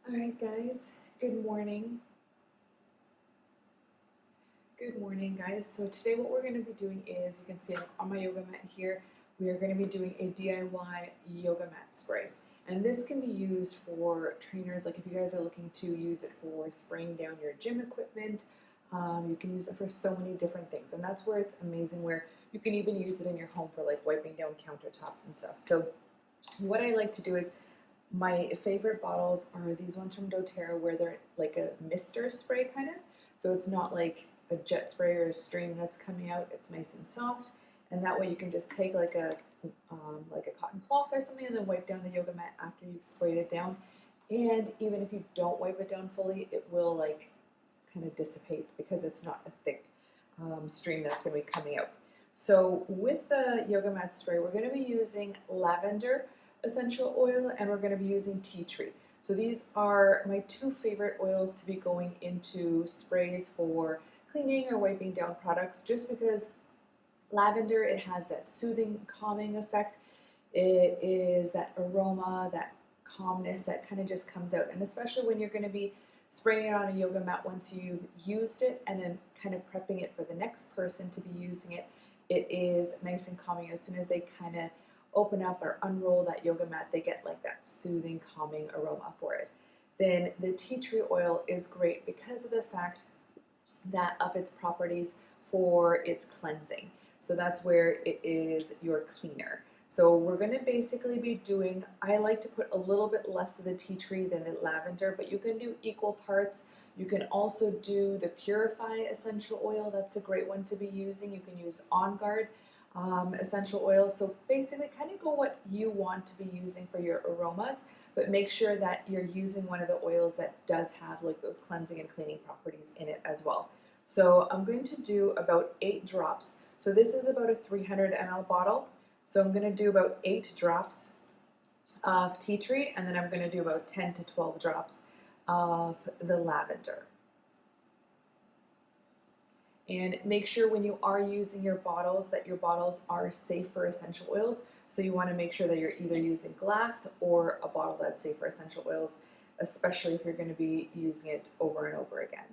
Alright guys, good morning. Good morning guys. So today what we're going to be doing is, you can see on my yoga mat here, we are going to be doing a DIY yoga mat spray. And this can be used for trainers, like if you guys are looking to use it for spraying down your gym equipment, you can use it for so many different things. And that's where it's amazing, where you can even use it in your home for like wiping down countertops and stuff. So what I like to do is, my favorite bottles are these ones from doTERRA, where they're like a mister spray kind of. So it's not like a jet spray or a stream that's coming out. It's nice and soft, and that way you can just take like a cotton cloth or something and then wipe down the yoga mat after you've sprayed it down. And even if you don't wipe it down fully, it will like kind of dissipate because it's not a thick stream that's going to be coming out. So with the yoga mat spray, we're going to be using lavender essential oil, and we're going to be using tea tree. So these are my two favorite oils to be going into sprays for cleaning or wiping down products, just because lavender, it has that soothing, calming effect. It is that aroma, that calmness that kind of just comes out. And especially when you're going to be spraying it on a yoga mat once you've used it and then kind of prepping it for the next person to be using it, it is nice and calming. As soon as they kind of open up or unroll that yoga mat, they get like that soothing, calming aroma for it. Then the tea tree oil is great because of the fact that of its properties for its cleansing. So that's where it is your cleaner. So we're going to basically be doing, I like to put a little bit less of the tea tree than the lavender, but you can do equal parts. You can also do the Purify essential oil. That's a great one to be using. You can use On Guard essential oil. So basically kind of go what you want to be using for your aromas, but make sure that you're using one of the oils that does have like those cleansing and cleaning properties in it as well. So I'm going to do about 8 drops. So this is about a 300 ml bottle. So I'm going to do about 8 drops of tea tree, and then I'm going to do about 10 to 12 drops of the lavender. And make sure when you are using your bottles that your bottles are safe for essential oils. So you want to make sure that you're either using glass or a bottle that's safe for essential oils, especially if you're going to be using it over and over again.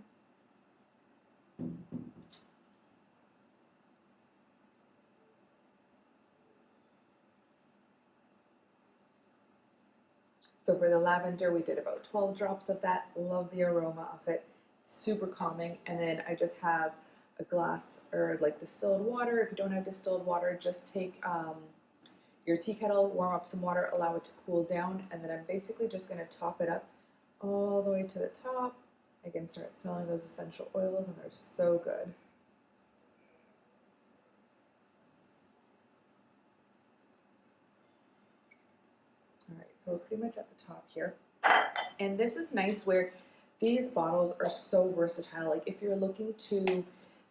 So for the lavender, we did about 12 drops of that. Love the aroma of it, super calming. And then I just have a glass or like distilled water. If you don't have distilled water, just take your tea kettle, warm up some water, allow it to cool down, and then I'm basically just going to top it up all the way to the top. I can start smelling those essential oils, and they're so good. All right, so we're pretty much at the top here. And this is nice where these bottles are so versatile. Like if you're looking to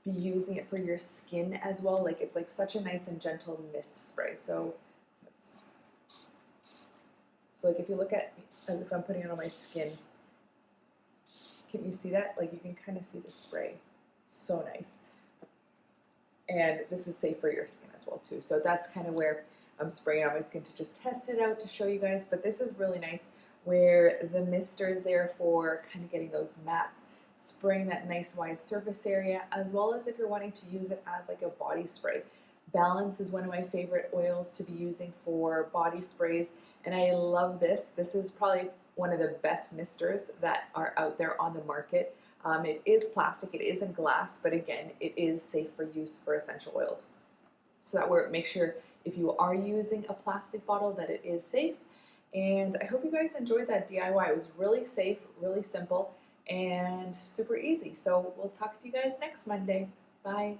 be using it for your skin as well, like it's like such a nice and gentle mist spray. So like if you look at, if I'm putting it on my skin, can you see that? Like you can kind of see the spray. So nice. And this is safe for your skin as well too. So that's kind of where I'm spraying on my skin to just test it out to show you guys. But this is really nice where the mister is there for kind of getting those mats, spraying that nice wide surface area, as well as if you're wanting to use it as like a body spray. Balance is one of my favorite oils to be using for body sprays, and I love this. This is probably one of the best misters that are out there on the market. It is plastic, it isn't glass, but again, it is safe for use for essential oils. So that way, make sure if you are using a plastic bottle that it is safe. And I hope you guys enjoyed that DIY. It was really safe, really simple, and super easy. So we'll talk to you guys next Monday. Bye.